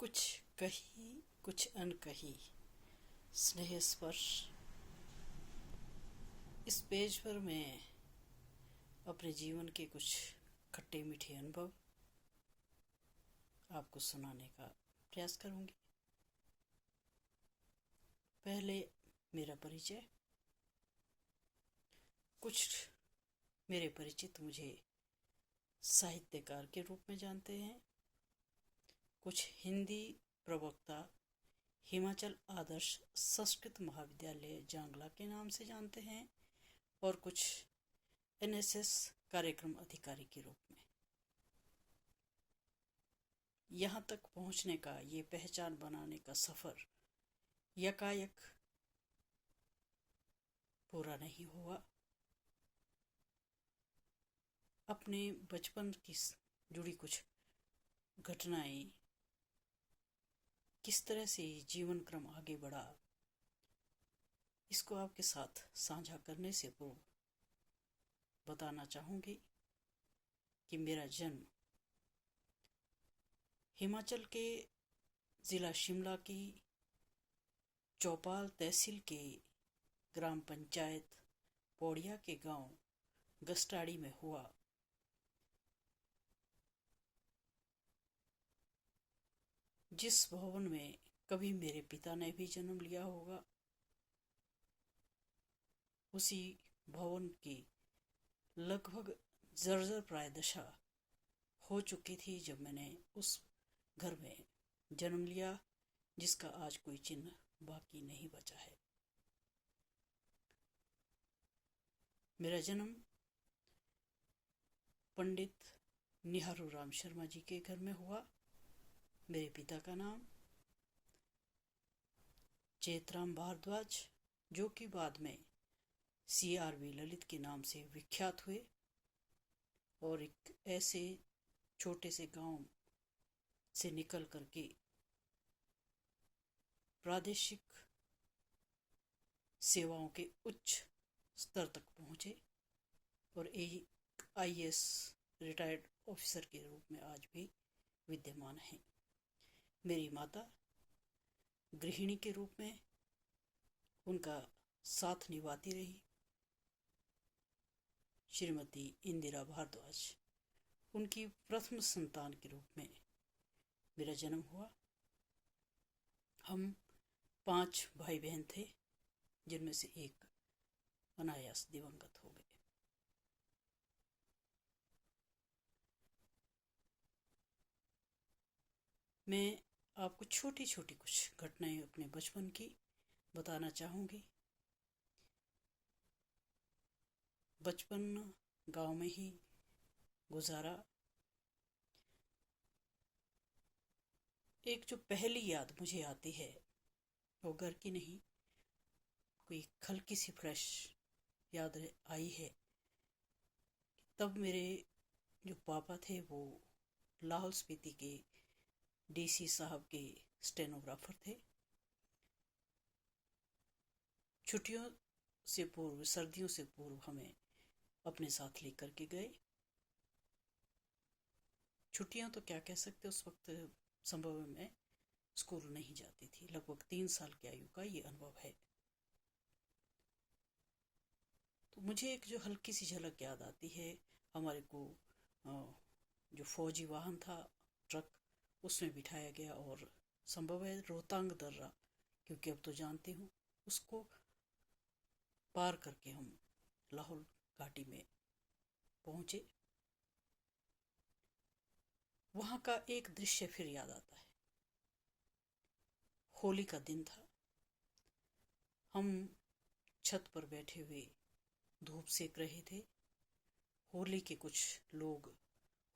कुछ कही कुछ अनकही स्नेह स्पर्श। इस पेज पर मैं अपने जीवन के कुछ खट्टे मीठे अनुभव आपको सुनाने का प्रयास करूंगी। पहले मेरा परिचय। कुछ मेरे परिचित मुझे साहित्यकार के रूप में जानते हैं, कुछ हिंदी प्रवक्ता हिमाचल आदर्श संस्कृत महाविद्यालय जांगला के नाम से जानते हैं और कुछ एनएसएस कार्यक्रम अधिकारी के रूप में। यहाँ तक पहुँचने का, ये पहचान बनाने का सफ़र यकायक पूरा नहीं हुआ। अपने बचपन की जुड़ी कुछ घटनाएं, किस तरह से जीवन क्रम आगे बढ़ा, इसको आपके साथ साझा करने से पूर्व बताना चाहूँगी कि मेरा जन्म हिमाचल के ज़िला शिमला की चौपाल तहसील के ग्राम पंचायत पौड़िया के गांव गस्टाड़ी में हुआ। जिस भवन में कभी मेरे पिता ने भी जन्म लिया होगा, उसी भवन की लगभग जर्जर प्राय दशा हो चुकी थी जब मैंने उस घर में जन्म लिया, जिसका आज कोई चिन्ह बाकी नहीं बचा है। मेरा जन्म पंडित निहारू राम शर्मा जी के घर में हुआ। मेरे पिता का नाम चेतराम भारद्वाज, जो कि बाद में CRV ललित के नाम से विख्यात हुए और एक ऐसे छोटे से गांव से निकल करके प्रादेशिक सेवाओं के उच्च स्तर तक पहुंचे और एक IAS रिटायर्ड ऑफिसर के रूप में आज भी विद्यमान हैं। मेरी माता गृहिणी के रूप में उनका साथ निभाती रही, श्रीमती इंदिरा भारद्वाज। उनकी प्रथम संतान के रूप में मेरा जन्म हुआ। हम 5 भाई बहन थे, जिनमें से एक अनायास दिवंगत हो गए। मैं आपको छोटी छोटी कुछ घटनाएं अपने बचपन की बताना चाहूँगी। बचपन गांव में ही गुजारा। एक जो पहली याद मुझे आती है वो घर की नहीं, कोई हल्की सी फ्रेश याद आई है। तब मेरे जो पापा थे वो लाहौल स्पीति के DC साहब के स्टेनोग्राफर थे। छुट्टियों से पूर्व, सर्दियों से पूर्व हमें अपने साथ लेकर के गए। छुट्टियां तो क्या कह सकते, उस वक्त संभव मैं स्कूल नहीं जाती थी। लगभग 3 साल की आयु का ये अनुभव है। तो मुझे एक जो हल्की सी झलक याद आती है, हमारे को जो फौजी वाहन था, ट्रक, उसमें बिठाया गया और संभव है रोहतांग दर्रा, क्योंकि अब तो जानती हूँ, उसको पार करके हम लाहौल घाटी में पहुँचे। वहाँ का एक दृश्य फिर याद आता है। होली का दिन था। हम छत पर बैठे हुए धूप सेक रहे थे। होली के कुछ लोग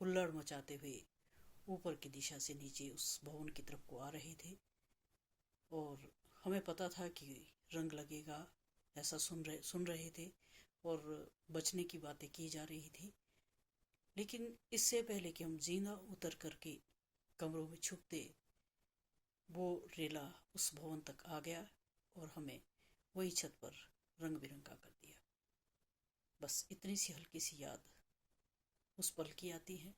हुल्लड़ मचाते हुए ऊपर की दिशा से नीचे उस भवन की तरफ को आ रहे थे और हमें पता था कि रंग लगेगा, ऐसा सुन रहे थे और बचने की बातें की जा रही थी। लेकिन इससे पहले कि हम जीना उतर करके कमरों में छुपते, वो रेला उस भवन तक आ गया और हमें वही छत पर रंग बिरंगा कर दिया। बस इतनी सी हल्की सी याद उस पल की आती है।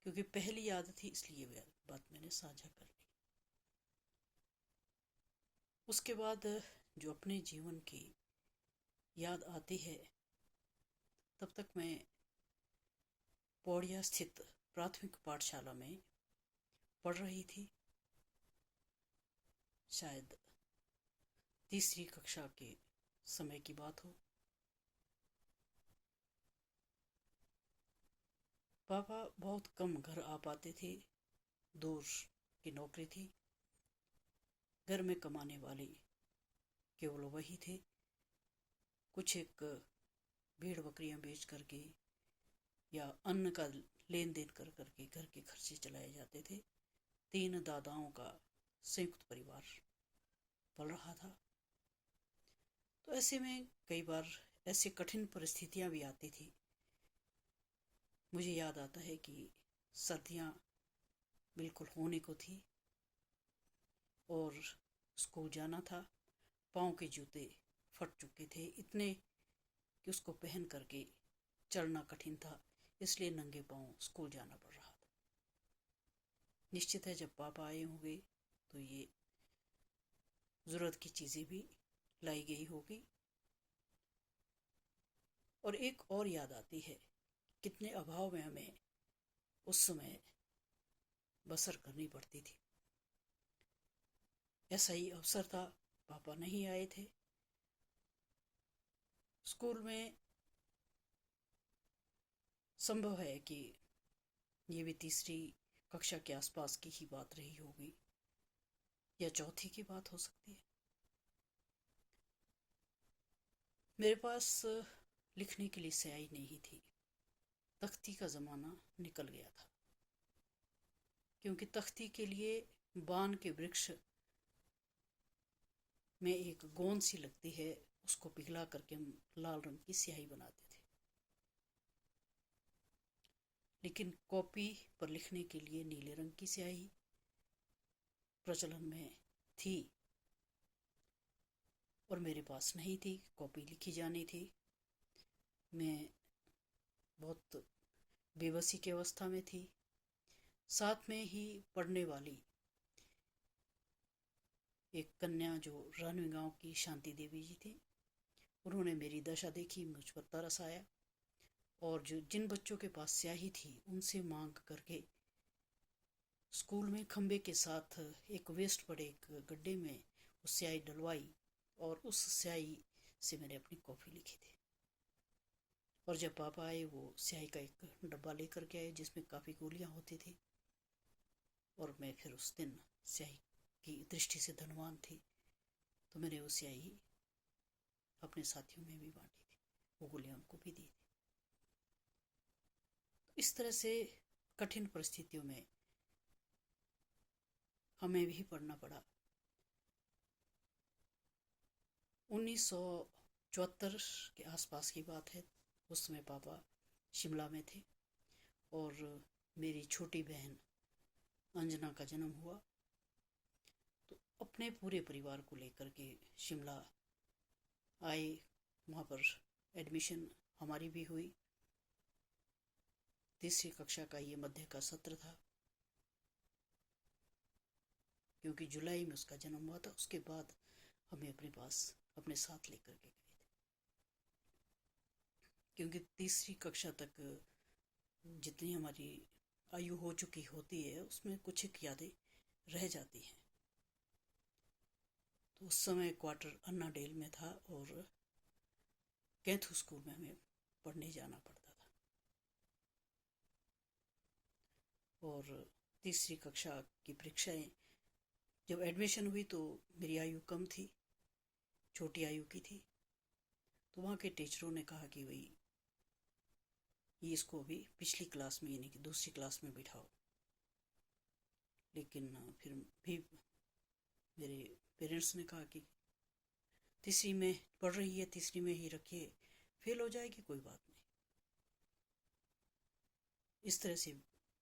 क्योंकि पहली याद थी, इसलिए वह बात मैंने साझा कर ली। उसके बाद जो अपने जीवन की याद आती है, तब तक मैं पौड़िया स्थित प्राथमिक पाठशाला में पढ़ रही थी। शायद तीसरी कक्षा के समय की बात हो। पापा बहुत कम घर आ पाते थे, दूर की नौकरी थी। घर में कमाने वाले केवल वही थे। कुछ एक भेड़ बकरियां बेच करके या अन्न का लेन देन कर करके घर के खर्चे चलाए जाते थे। 3 दादाओं का संयुक्त परिवार पल रहा था। तो ऐसे में कई बार ऐसी कठिन परिस्थितियां भी आती थी। मुझे याद आता है कि सर्दियां बिल्कुल होने को थी और स्कूल जाना था। पाँव के जूते फट चुके थे, इतने कि उसको पहन करके चलना कठिन था, इसलिए नंगे पाँव स्कूल जाना पड़ रहा था। निश्चित है जब पापा आए होंगे तो ये ज़रूरत की चीज़ें भी लाई गई होगी। और एक और याद आती है, कितने अभाव में हमें उस समय बसर करनी पड़ती थी। ऐसा ही अवसर था, पापा नहीं आए थे। स्कूल में संभव है कि ये भी तीसरी कक्षा के आसपास की ही बात रही होगी या चौथी की बात हो सकती है। मेरे पास लिखने के लिए स्याही नहीं थी। तख्ती का ज़माना निकल गया था, क्योंकि तख्ती के लिए बान के वृक्ष में एक गोंद सी लगती है, उसको पिघला करके हम लाल रंग की स्याही बनाते थे। लेकिन कॉपी पर लिखने के लिए नीले रंग की स्याही प्रचलन में थी और मेरे पास नहीं थी। कॉपी लिखी जानी थी। मैं बहुत बेबसी की अवस्था में थी। साथ में ही पढ़ने वाली एक कन्या जो रानवी गांव की शांति देवी जी थी, उन्होंने मेरी दशा देखी, मुझ पर तरस आया और जो जिन बच्चों के पास स्याही थी उनसे मांग करके स्कूल में खंबे के साथ एक वेस्ट पड़े एक गड्ढे में वो स्याही डलवाई और उस स्याही से मैंने अपनी कॉपी लिखी थी। और जब पापा आए वो स्याही का एक डब्बा लेकर के आए जिसमें काफ़ी गोलियां होती थी और मैं फिर उस दिन स्याही की दृष्टि से धनवान थी, तो मैंने वो स्याही अपने साथियों में भी बांटी थी, वो गोलियां उनको भी दी थी। तो इस तरह से कठिन परिस्थितियों में हमें भी पढ़ना पड़ा। 1974 के आसपास की बात है। उस समय पापा शिमला में थे और मेरी छोटी बहन अंजना का जन्म हुआ। तो अपने पूरे परिवार को लेकर के शिमला आए। वहाँ पर एडमिशन हमारी भी हुई। तीसरी कक्षा का ये मध्य का सत्र था, क्योंकि जुलाई में उसका जन्म हुआ था। उसके बाद हमें अपने पास अपने साथ लेकर के गए थे, क्योंकि तीसरी कक्षा तक जितनी हमारी आयु हो चुकी होती है उसमें कुछ एक यादें रह जाती हैं। तो उस समय क्वार्टर अन्ना डेल में था और कैथू स्कूल में हमें पढ़ने जाना पड़ता था। और तीसरी कक्षा की परीक्षाएं जब एडमिशन हुई तो मेरी आयु कम थी, छोटी आयु की थी। तो वहाँ के टीचरों ने कहा कि भाई ये इसको अभी पिछली क्लास में यानी कि दूसरी क्लास में बिठाओ। लेकिन फिर भी मेरे पेरेंट्स ने कहा कि तीसरी में पढ़ रही है, तीसरी में ही रखिए, फेल हो जाएगी कोई बात नहीं। इस तरह से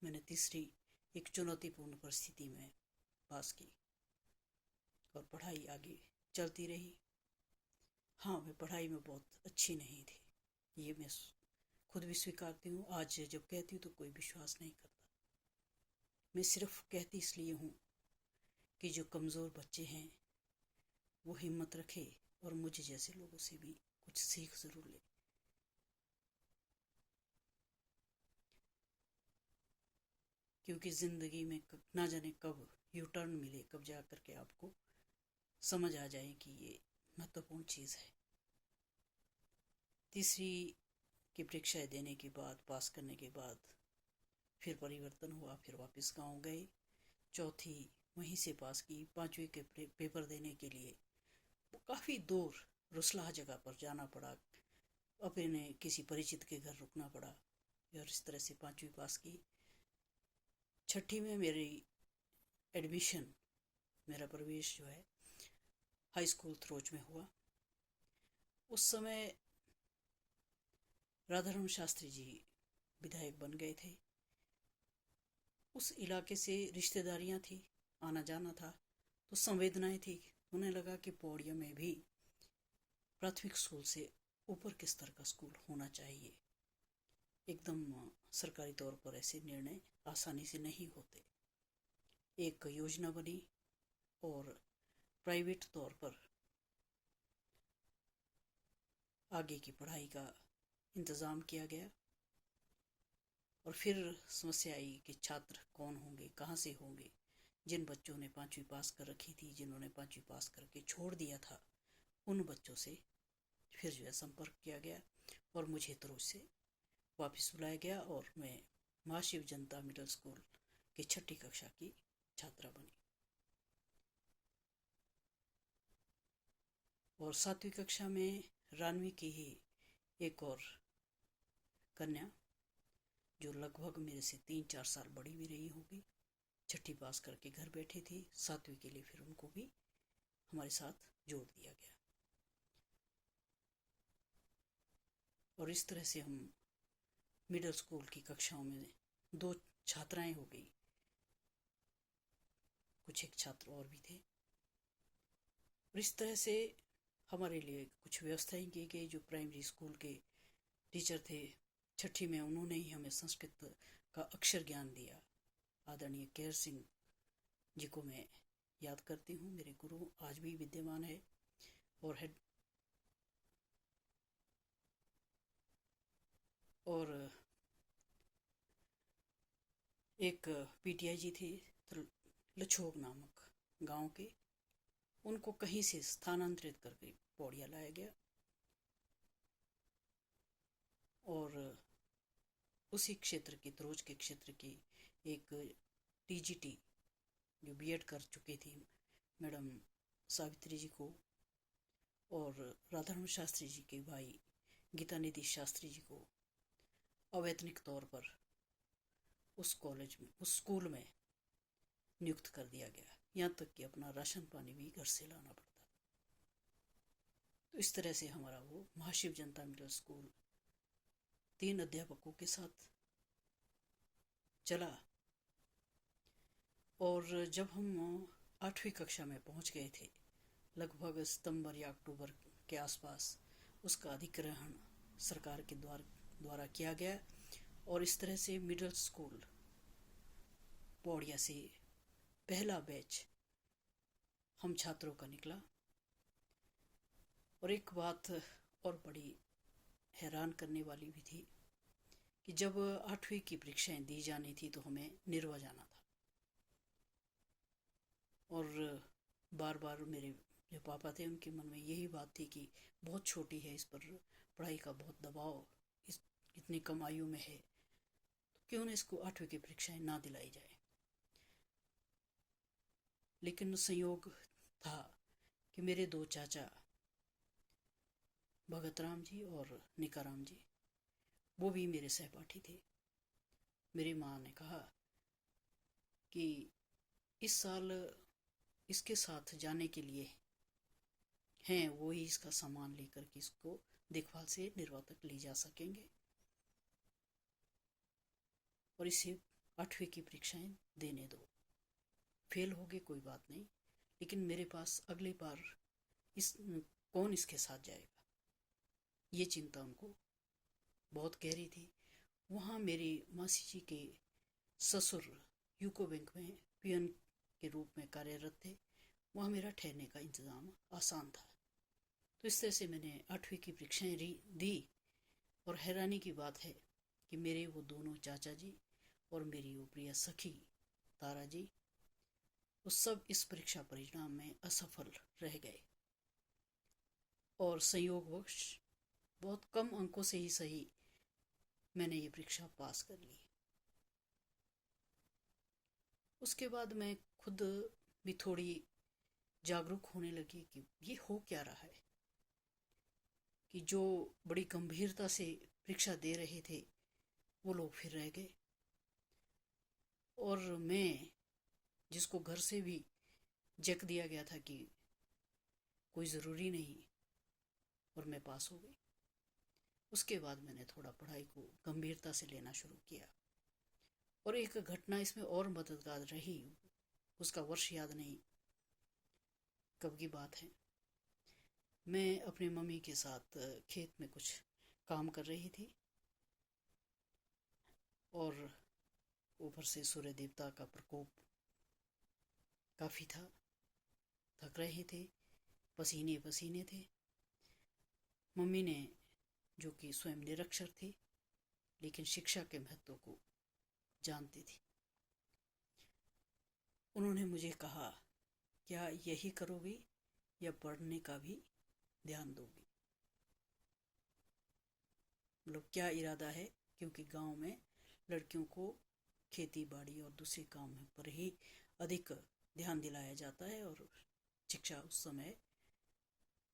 मैंने तीसरी एक चुनौतीपूर्ण परिस्थिति में पास की और पढ़ाई आगे चलती रही। हाँ, मैं पढ़ाई में बहुत अच्छी नहीं थी, ये मैं खुद भी स्वीकारती हूँ। आज जब कहती हूँ तो कोई विश्वास नहीं करता। मैं सिर्फ कहती इसलिए हूँ कि जो कमज़ोर बच्चे हैं वो हिम्मत रखे और मुझे जैसे लोगों से भी कुछ सीख ज़रूर ले। क्योंकि ज़िंदगी में ना जाने कब यू टर्न मिले, कब जा कर के आपको समझ आ जाए कि ये महत्वपूर्ण चीज़ है। तीसरी की परीक्षाएं देने के बाद, पास करने के बाद फिर परिवर्तन हुआ, फिर वापस गांव गए। चौथी वहीं से पास की। पांचवी के पेपर देने के लिए काफ़ी दूर रुसलाह जगह पर जाना पड़ा, अपने किसी परिचित के घर रुकना पड़ा और इस तरह से पांचवी पास की। छठी में मेरी एडमिशन, मेरा प्रवेश जो है हाई स्कूल थ्रोच में हुआ। उस समय राधारमण शास्त्री जी विधायक बन गए थे। उस इलाके से रिश्तेदारियां थी, आना जाना था, तो संवेदनाएं थी। उन्हें लगा कि पौड़िया में भी प्राथमिक स्कूल से ऊपर के स्तर का स्कूल होना चाहिए। एकदम सरकारी तौर पर ऐसे निर्णय आसानी से नहीं होते। एक योजना बनी और प्राइवेट तौर पर आगे की पढ़ाई का इंतज़ाम किया गया। और फिर समस्या आई कि छात्र कौन होंगे, कहाँ से होंगे। जिन बच्चों ने पांचवी पास कर रखी थी, जिन्होंने पांचवी पास करके छोड़ दिया था, उन बच्चों से फिर जो है संपर्क किया गया और मुझे तुरंत से वापस बुलाया गया और मैं महाशिव जनता मिडिल स्कूल की छठी कक्षा की छात्रा बनी। और सातवीं कक्षा में रानवी की ही एक और कन्या, जो लगभग मेरे से 3-4 साल बड़ी भी रही होगी, छठी पास करके घर बैठी थी। सातवीं के लिए फिर उनको भी हमारे साथ जोड़ दिया गया और इस तरह से हम मिडिल स्कूल की कक्षाओं में 2 छात्राएं हो गई, कुछ एक छात्र और भी थे। और इस तरह से हमारे लिए कुछ व्यवस्थाएं की गई। जो प्राइमरी स्कूल के टीचर थे, छठी में उन्होंने ही हमें संस्कृत का अक्षर ज्ञान दिया। आदरणीय केयर सिंह जी को मैं याद करती हूँ, मेरे गुरु आज भी विद्यमान है। और हेड और एक पीटीआई जी थे लछोग नामक गांव के, उनको कहीं से स्थानांतरित करके पौड़िया लाया गया और उसी क्षेत्र की, तरोज के क्षेत्र की एक टीजीटी जो बीएड कर चुकी थी मैडम सावित्री जी को और राधारमण शास्त्री जी के भाई गीता निधि शास्त्री जी को अवैतनिक तौर पर उस कॉलेज में, उस स्कूल में नियुक्त कर दिया गया। यहाँ तक कि अपना राशन पानी भी घर से लाना पड़ता। तो इस तरह से हमारा वो महाशिव जनता मिडिल स्कूल 3 अध्यापकों के साथ चला। और जब हम 8वीं कक्षा में पहुंच गए थे, लगभग सितंबर या अक्टूबर के आसपास, उसका अधिग्रहण सरकार के द्वारा किया गया और इस तरह से मिडिल स्कूल पौड़िया से पहला बैच हम छात्रों का निकला। और एक बात और बड़ी हैरान करने वाली भी थी कि जब 8वीं की परीक्षाएं दी जानी थी तो हमें निर्वा जाना था और बार बार मेरे जो पापा थे उनके मन में यही बात थी कि बहुत छोटी है, इस पर पढ़ाई का बहुत दबाव इस इतनी कम आयु में है, तो क्यों ना इसको 8वीं की परीक्षाएं ना दिलाई जाए। लेकिन संयोग था कि मेरे 2 चाचा भगत राम जी और निकाराम जी, वो भी मेरे सहपाठी थे। मेरी माँ ने कहा कि इस साल इसके साथ जाने के लिए हैं, वो ही इसका सामान लेकर के इसको देखभाल से निर्वा तक ले जा सकेंगे और इसे 8वीं की परीक्षाएं देने दो। फेल हो गए कोई बात नहीं, लेकिन मेरे पास अगली बार इस कौन इसके साथ जाएगा, ये चिंता उनको बहुत गहरी थी। वहाँ मेरी मासी जी के ससुर यूको बैंक में पीएन के रूप में कार्यरत थे। वहाँ मेरा ठहरने का इंतज़ाम आसान था। तो इस तरह से मैंने 8वीं की परीक्षाएं दी। और हैरानी की बात है कि मेरे वो दोनों चाचा जी और मेरी वो प्रिय सखी तारा जी, वो सब इस परीक्षा परिणाम में असफल रह गए और संयोगवश बहुत कम अंकों से ही सही मैंने ये परीक्षा पास कर ली। उसके बाद मैं खुद भी थोड़ी जागरूक होने लगी कि ये हो क्या रहा है, कि जो बड़ी गंभीरता से परीक्षा दे रहे थे वो लोग फिर रह गए, और मैं जिसको घर से भी जक दिया गया था कि कोई ज़रूरी नहीं, और मैं पास हो गई। उसके बाद मैंने थोड़ा पढ़ाई को गंभीरता से लेना शुरू किया। और एक घटना इसमें और मददगार रही, उसका वर्ष याद नहीं कब की बात है। मैं अपने मम्मी के साथ खेत में कुछ काम कर रही थी, और ऊपर से सूर्य देवता का प्रकोप काफ़ी था। थक रहे थे, पसीने पसीने थे। मम्मी ने, जो कि स्वयं निरक्षर थी लेकिन शिक्षा के महत्व को जानती थी, उन्होंने मुझे कहा, क्या यही करोगी या पढ़ने का भी ध्यान दोगी? मतलब क्या इरादा है, क्योंकि गांव में लड़कियों को खेती बाड़ी और दूसरे काम पर ही अधिक ध्यान दिलाया जाता है, और शिक्षा उस समय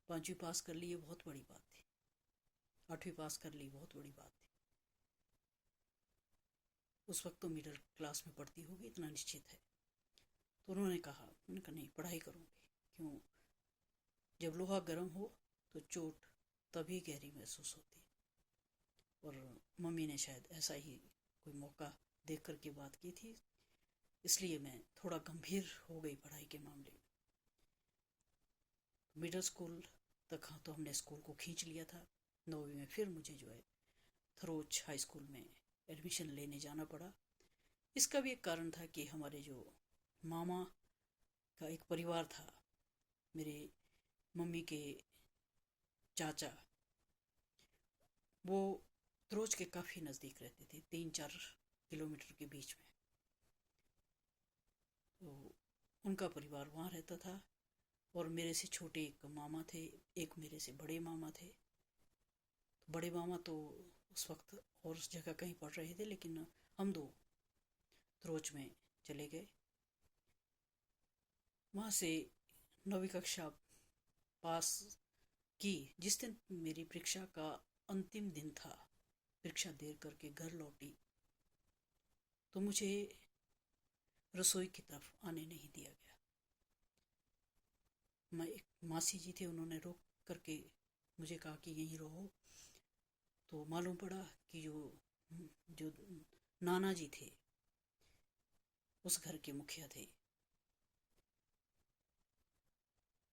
5वीं पास कर ली ये बहुत बड़ी बात थी, 8वीं पास कर ली बहुत बड़ी बात थी। उस वक्त तो मिडिल क्लास में पढ़ती होगी, इतना निश्चित है। तो उन्होंने कहा, नहीं, पढ़ाई करूँगी। क्यों? जब लोहा गर्म हो तो चोट तभी गहरी महसूस होती है। और मम्मी ने शायद ऐसा ही कोई मौका देख कर के बात की थी, इसलिए मैं थोड़ा गंभीर हो गई पढ़ाई के मामले में। मिडिल स्कूल तक हाँ, तो हमने स्कूल को खींच लिया था। 9वीं में फिर मुझे जो है थरोच हाई स्कूल में एडमिशन लेने जाना पड़ा। इसका भी एक कारण था कि हमारे जो मामा का एक परिवार था, मेरे मम्मी के चाचा, वो थरोच के काफ़ी नज़दीक रहते थे, 3-4 किलोमीटर के बीच में। तो उनका परिवार वहाँ रहता था, और मेरे से छोटे एक मामा थे, एक मेरे से बड़े मामा थे। तो बड़े मामा तो उस वक्त और उस जगह कहीं पढ़ रहे थे, लेकिन हम दो थरोच में चले गए। वहाँ से 9वीं कक्षा पास की। जिस दिन मेरी परीक्षा का अंतिम दिन था, परीक्षा देर करके घर लौटी, तो मुझे रसोई की तरफ आने नहीं दिया गया। मैं एक मासी जी थे, उन्होंने रोक करके मुझे कहा कि यहीं रहो। तो मालूम पड़ा कि जो नाना जी थे, उस घर के मुखिया थे,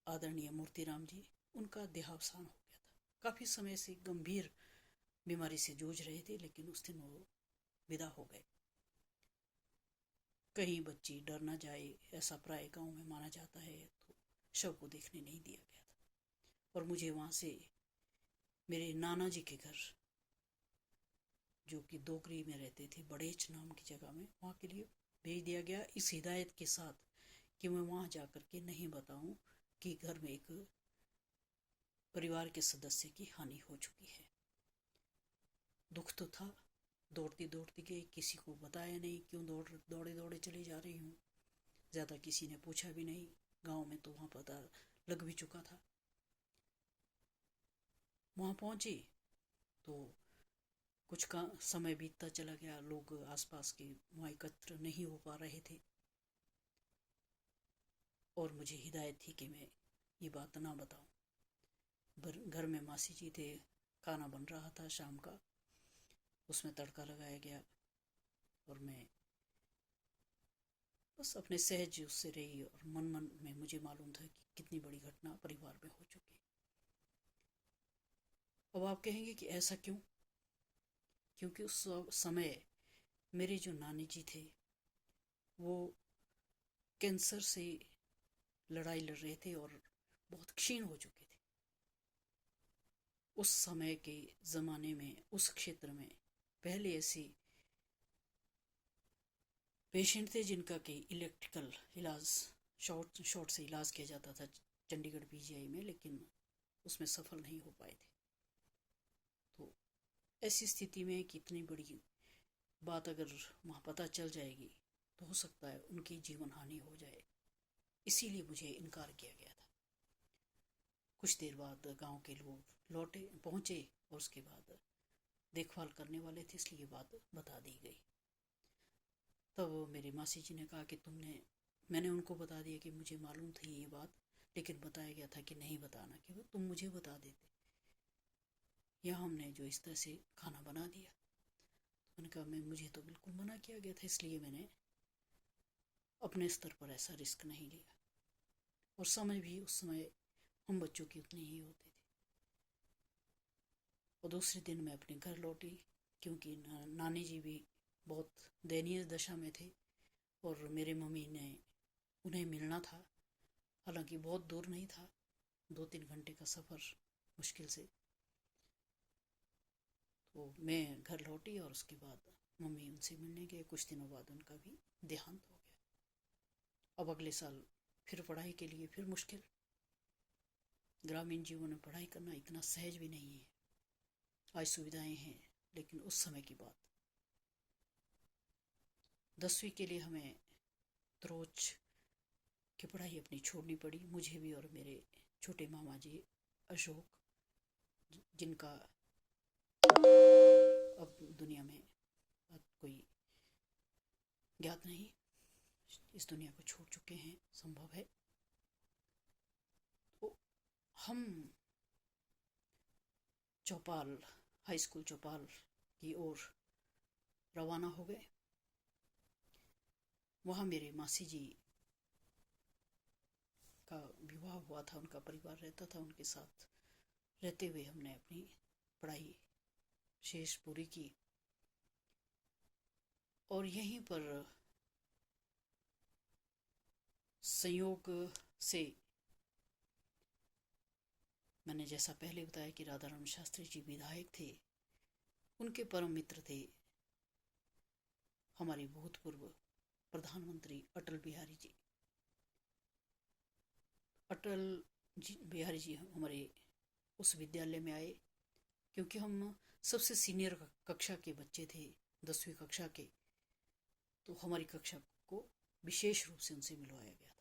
आदरणीय मूर्तिराम जी, उनका देहावसान हो गया था। काफ़ी समय से गंभीर बीमारी से जूझ रहे थे, लेकिन उस दिन वो विदा हो गए। कहीं बच्ची डर ना जाए, ऐसा प्राय गांव में माना जाता है, तो शव को देखने नहीं दिया गया था। और मुझे वहाँ से मेरे नाना जी के घर, जो कि दोगरी में रहते थे, बड़ेच नाम की जगह में, वहाँ के लिए भेज दिया गया, इस हिदायत के साथ कि मैं वहाँ जा कर के नहीं बताऊं कि घर में एक परिवार के सदस्य की हानि हो चुकी है। दुख तो था, दौड़ती दौड़ती गई, किसी को बताया नहीं क्यों दौड़े दौड़े चली जा रही हूँ। ज़्यादा किसी ने पूछा भी नहीं, गांव में तो वहाँ पता लग भी चुका था। वहाँ पहुँची तो कुछ का समय बीतता चला गया, लोग आसपास के वहाँ एकत्र नहीं हो पा रहे थे, और मुझे हिदायत थी कि मैं ये बात ना बताऊं। घर में मासी जी थे, खाना बन रहा था शाम का, उसमें तड़का लगाया गया, और मैं बस अपने सहज उससे रही, और मन मन में मुझे मालूम था कि कितनी बड़ी घटना परिवार में हो चुकी। अब आप कहेंगे कि ऐसा क्यों? क्योंकि उस समय मेरे जो नानी जी थे, वो कैंसर से लड़ाई लड़ रहे थे और बहुत क्षीण हो चुके थे। उस समय के ज़माने में उस क्षेत्र में पहले ऐसे पेशेंट थे जिनका कि इलेक्ट्रिकल इलाज शॉर्ट से इलाज किया जाता था चंडीगढ़ पीजीआई में, लेकिन उसमें सफल नहीं हो पाए थे। तो ऐसी स्थिति में कि इतनी बड़ी बात अगर वहाँ पता चल जाएगी तो हो सकता है उनकी जीवन हानि हो जाए, इसीलिए मुझे इनकार किया गया था। कुछ देर बाद गांव के लोग पहुंचे और उसके बाद देखभाल करने वाले थे, इसलिए बात बता दी गई। तब मेरी मासी जी ने कहा कि मैंने उनको बता दिया कि मुझे मालूम थी ये बात, लेकिन बताया गया था कि नहीं बताना, कि वो तुम मुझे बता देते, या हमने जो इस तरह से खाना बना दिया। तो मैंने कहा मुझे तो बिल्कुल मना किया गया था, इसलिए मैंने अपने स्तर पर ऐसा रिस्क नहीं लिया। और समय भी उस समय हम बच्चों की उतनी ही होती थी। और दूसरे दिन मैं अपने घर लौटी, क्योंकि नानी जी भी बहुत दयनीय दशा में थे और मेरे मम्मी ने उन्हें मिलना था। हालांकि बहुत दूर नहीं था, 2-3 घंटे का सफ़र मुश्किल से। तो मैं घर लौटी और उसके बाद मम्मी उनसे मिलने गए। कुछ दिनों बाद उनका भी देहांत हो गया। अब अगले साल फिर पढ़ाई के लिए फिर मुश्किल। ग्रामीण जीवन में पढ़ाई करना इतना सहज भी नहीं है। आज सुविधाएं हैं, लेकिन उस समय की बात। 10वीं के लिए हमें रोज की पढ़ाई अपनी छोड़नी पड़ी, मुझे भी और मेरे छोटे मामा जी अशोक, जिनका अब दुनिया में कोई ज्ञात नहीं, इस दुनिया को छोड़ चुके हैं, संभव है। तो हम चौपाल, हाई स्कूल चौपाल की ओर रवाना हो गए। वहाँ मेरे मासी जी का विवाह हुआ था, उनका परिवार रहता था। उनके साथ रहते हुए हमने अपनी पढ़ाई शेष पूरी की। और यहीं पर संयोग से मैंने जैसा पहले बताया कि राधाराम शास्त्री जी विधायक थे, उनके परम मित्र थे हमारे भूतपूर्व प्रधानमंत्री अटल बिहारी जी। अटल बिहारी जी हमारे उस विद्यालय में आए, क्योंकि हम सबसे सीनियर कक्षा के बच्चे थे, 10वीं कक्षा के। तो हमारी कक्षा को विशेष रूप से उनसे मिलवाया गया था।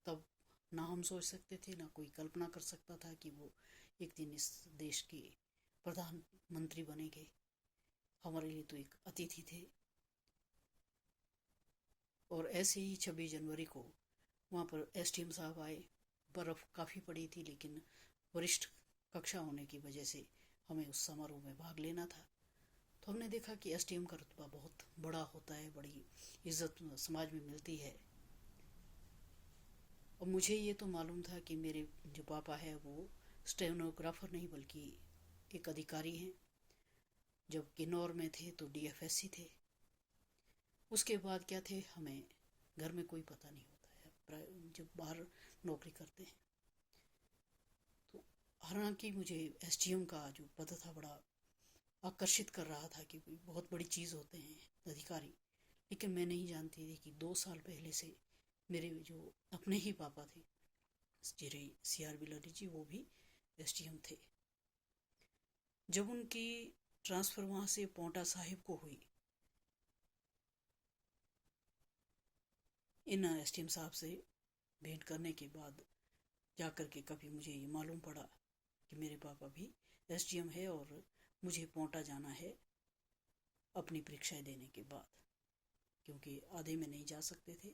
तब ना हम सोच सकते थे, ना कोई कल्पना कर सकता था कि वो एक दिन इस देश के प्रधानमंत्री बनेंगे। हमारे लिए तो एक अतिथि थे। और ऐसे ही 26 जनवरी को वहाँ पर एसडीएम साहब आए। बर्फ़ काफ़ी पड़ी थी, लेकिन वरिष्ठ कक्षा होने की वजह से हमें उस समारोह में भाग लेना था। तो हमने देखा कि एसडीएम का रुतबा बहुत बड़ा होता है, बड़ी इज्जत समाज में मिलती है। और मुझे ये तो मालूम था कि मेरे जो पापा है वो स्टेनोग्राफर नहीं बल्कि एक अधिकारी हैं। जब किन्नौर में थे तो डीएफएससी थे। उसके बाद क्या थे हमें घर में कोई पता नहीं होता है, जब बाहर नौकरी करते हैं। तो हालांकि मुझे एसडीएम का जो पद था बड़ा आकर्षित कर रहा था कि बहुत बड़ी चीज़ होते हैं अधिकारी, लेकिन मैं नहीं जानती थी कि 2 साल पहले से मेरे जो अपने ही पापा थे CR बिलारी जी, वो भी एसडीएम थे। जब उनकी ट्रांसफ़र वहाँ से पोंटा साहिब को हुई, इन एसडीएम साहब से भेंट करने के बाद जाकर के कभी मुझे ये मालूम पड़ा कि मेरे पापा भी एसडीएम है और मुझे पोंटा जाना है अपनी परीक्षाएं देने के बाद, क्योंकि आधे में नहीं जा सकते थे।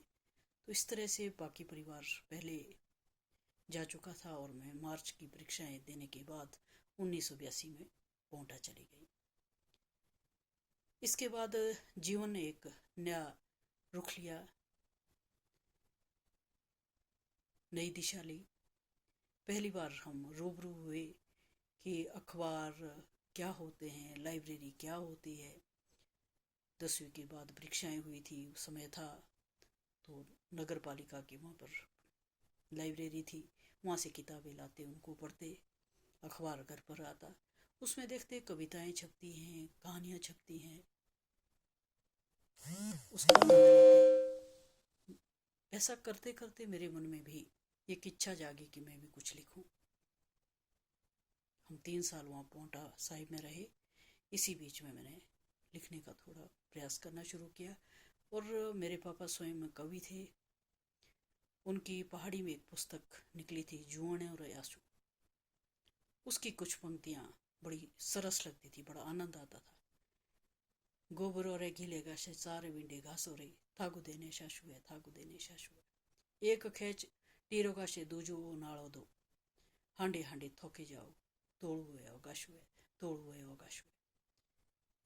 तो इस तरह से बाकी परिवार पहले जा चुका था और मैं मार्च की परीक्षाएं देने के बाद 1982 में पोंटा चली गई। इसके बाद जीवन ने एक नया रुख लिया, नई दिशा ली। पहली बार हम रूबरू हुए कि अखबार क्या होते हैं, लाइब्रेरी क्या होती है। 10वीं के बाद परीक्षाएं हुई थी, उस समय था तो नगर पालिका की वहाँ पर लाइब्रेरी थी, वहाँ से किताबें लाते, उनको पढ़ते, अखबार घर पर आता, उसमें देखते कविताएं छपती हैं, कहानियाँ छपती हैं, उसका आनंद लेते। ऐसा करते करते मेरे मन में भी एक इच्छा जागी कि मैं भी कुछ लिखूं। हम 3 साल वहाँ पोंटा साहिब में रहे। इसी बीच में मैंने लिखने का थोड़ा प्रयास करना शुरू किया। और मेरे पापा स्वयं कवि थे। उनकी पहाड़ी में एक पुस्तक निकली थी, जुआने और यासु। उसकी कुछ पंक्तियाँ बड़ी सरस लगती थी, बड़ा आनंद आता था। गोबर और गिलेगा से सारे विंडे घास और थागु देने शाशु है, थागु देने शाशु है। एक खेच टीरो का से दूजो नाड़ो दो, हांडे हांडे थोके जाओ, तोड़ू है गाशु है, तोड़ू है गाशु है।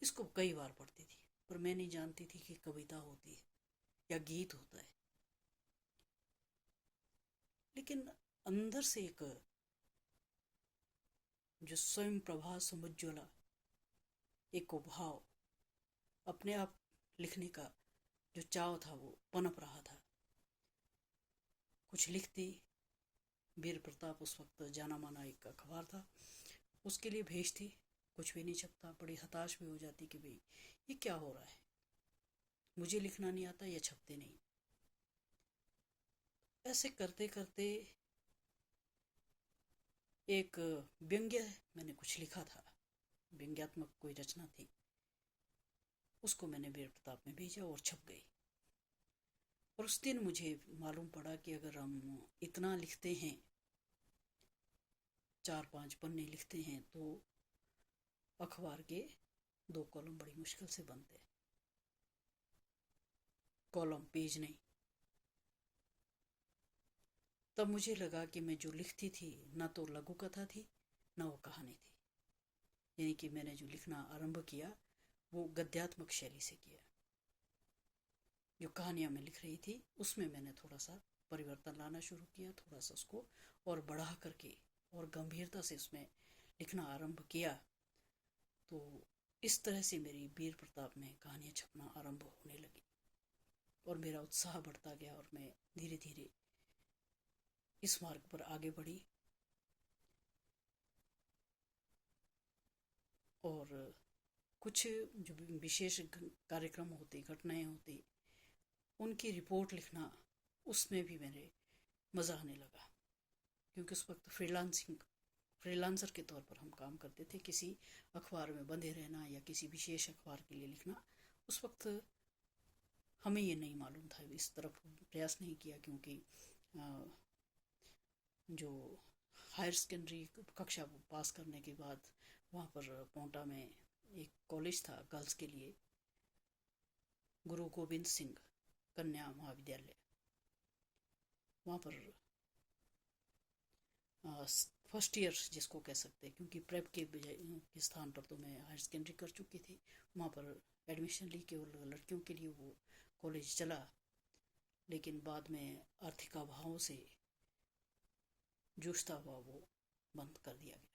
इसको कई बार पढ़ती थी, पर मैं नहीं जानती थी कि कविता होती है या गीत होता है। लेकिन अंदर से एक जो स्वयं प्रभा समुज्ज्वला, एक भाव, अपने आप लिखने का जो चाव था वो पनप रहा था। कुछ लिखती। वीर प्रताप उस वक्त जाना माना एक अखबार था, उसके लिए भेजती, कुछ भी नहीं छपता। बड़ी हताश भी हो जाती कि भाई ये क्या हो रहा है, मुझे लिखना नहीं आता, ये छपते नहीं। ऐसे करते करते एक व्यंग्य मैंने कुछ लिखा था, व्यंग्यात्मक कोई रचना थी, उसको मैंने वीर प्रताप में भेजा और छप गई। और उस दिन मुझे मालूम पड़ा कि अगर हम इतना लिखते हैं, 4-5 पन्ने लिखते हैं, तो अखबार के 2 कॉलम बड़ी मुश्किल से बनते हैं। कॉलम, पेज नहीं। तब मुझे लगा कि मैं जो लिखती थी ना तो लघु कथा थी, ना वो कहानी थी। यानी कि मैंने जो लिखना आरंभ किया वो गद्यात्मक शैली से किया। जो कहानियाँ मैं लिख रही थी उसमें मैंने थोड़ा सा परिवर्तन लाना शुरू किया, थोड़ा सा उसको और बढ़ा करके और गंभीरता से उसमें लिखना आरंभ किया। तो इस तरह से मेरी वीर प्रताप में कहानियाँ छपना आरंभ होने लगी और मेरा उत्साह बढ़ता गया और मैं धीरे धीरे इस मार्ग पर आगे बढ़ी। और कुछ जो विशेष कार्यक्रम होते, घटनाएं होती, उनकी रिपोर्ट लिखना, उसमें भी मेरे मज़ा आने लगा। क्योंकि उस वक्त फ्रीलांसर के तौर पर हम काम करते थे। किसी अखबार में बंधे रहना या किसी विशेष अखबार के लिए लिखना, उस वक्त हमें ये नहीं मालूम था, इस तरफ प्रयास नहीं किया। क्योंकि जो हायर सेकेंडरी कक्षा पास करने के बाद वहाँ पर पोंटा में एक कॉलेज था गर्ल्स के लिए, गुरु गोविंद सिंह कन्या महाविद्यालय, वहाँ पर फर्स्ट ईयर जिसको कह सकते हैं, क्योंकि प्रेप के स्थान पर तो मैं हायर सेकेंडरी कर चुकी थी। वहाँ पर एडमिशन ली केवल लड़कियों के लिए वो कॉलेज चला, लेकिन बाद में आर्थिक अभावों से जूझता हुआ वो बंद कर दिया गया।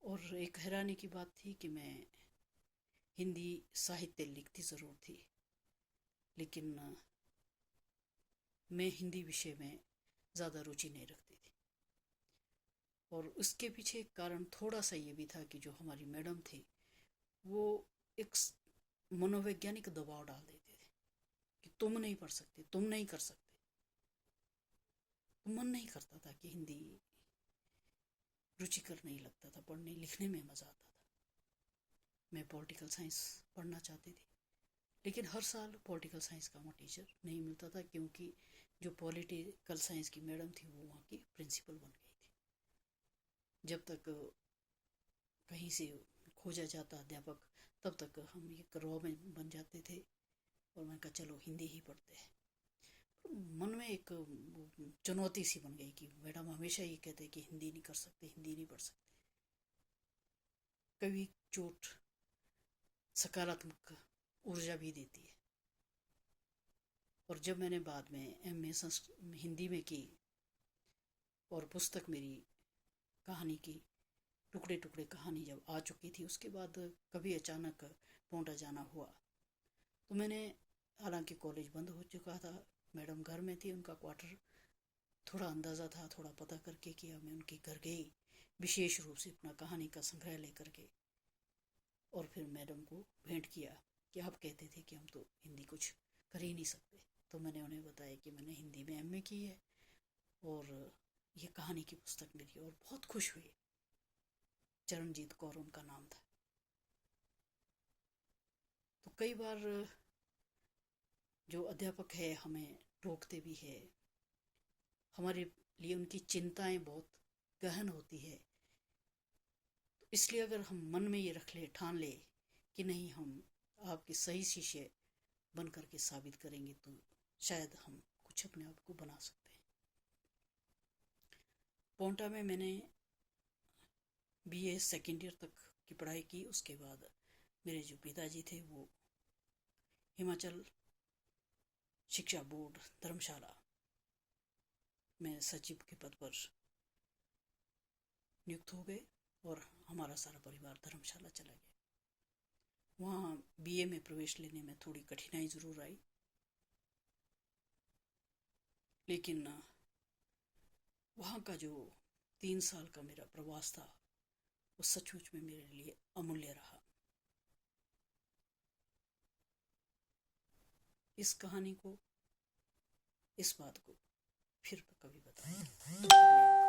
और एक हैरानी की बात थी कि मैं हिंदी साहित्य लिखती ज़रूर थी, लेकिन मैं हिंदी विषय में ज़्यादा रुचि नहीं रखती थी। और उसके पीछे एक कारण थोड़ा सा ये भी था कि जो हमारी मैडम थी वो एक मनोवैज्ञानिक दबाव डाल देते थे कि तुम नहीं पढ़ सकते, तुम नहीं कर सकते। तो मन नहीं करता था कि हिंदी रुचिकर नहीं लगता था, पढ़ने लिखने में मज़ा आता था। मैं पॉलिटिकल साइंस पढ़ना चाहती थी, लेकिन हर साल पॉलिटिकल साइंस का वहाँ टीचर नहीं मिलता था, क्योंकि जो पॉलिटिकल साइंस की मैडम थी वो वहाँ की प्रिंसिपल बन गई थी। जब तक कहीं से खोजा जाता अध्यापक, तब तक हम एक रॉ में बन जाते थे। और मैं कहा चलो हिंदी ही पढ़ते हैं। मन में एक चुनौती सी बन गई कि मैडम हमेशा ये कहते कि हिंदी नहीं कर सकते, हिंदी नहीं पढ़ सकते। कभी चोट सकारात्मक ऊर्जा भी देती है। और जब मैंने बाद में एमए हिंदी में की और पुस्तक मेरी कहानी की टुकड़े टुकड़े कहानी जब आ चुकी थी, उसके बाद कभी अचानक पोंटा जाना हुआ। तो मैंने, हालांकि कॉलेज बंद हो चुका था, मैडम घर में थी, उनका क्वार्टर थोड़ा अंदाज़ा था, थोड़ा पता करके किया। मैं उनके घर गई, विशेष रूप से अपना कहानी का संग्रह लेकर के, और फिर मैडम को भेंट किया कि आप कहते थे कि हम तो हिंदी कुछ कर ही नहीं सकते। तो मैंने उन्हें बताया कि मैंने हिंदी में एमए की है और ये कहानी की पुस्तक मेरी, और बहुत खुश हुई। चरणजीत कौर उनका नाम था। तो कई बार जो अध्यापक है हमें टोकते भी है, हमारे लिए उनकी चिंताएं बहुत गहन होती है। तो इसलिए अगर हम मन में ये रख ले, ठान ले कि नहीं, हम आपके सही शिष्य बन करके साबित करेंगे, तो शायद हम कुछ अपने आप को बना सकते हैं। पोंटा में मैंने बीए सेकेंड ईयर तक की पढ़ाई की। उसके बाद मेरे जो पिताजी थे वो हिमाचल शिक्षा बोर्ड धर्मशाला में सचिव के पद पर नियुक्त हो गए और हमारा सारा परिवार धर्मशाला चला गया। वहाँ बीए में प्रवेश लेने में थोड़ी कठिनाई ज़रूर आई, लेकिन वहाँ का जो 3 साल का मेरा प्रवास था वो सचमुच में मेरे लिए अमूल्य रहा। इस कहानी को, इस बात को फिर कभी बताएंगे।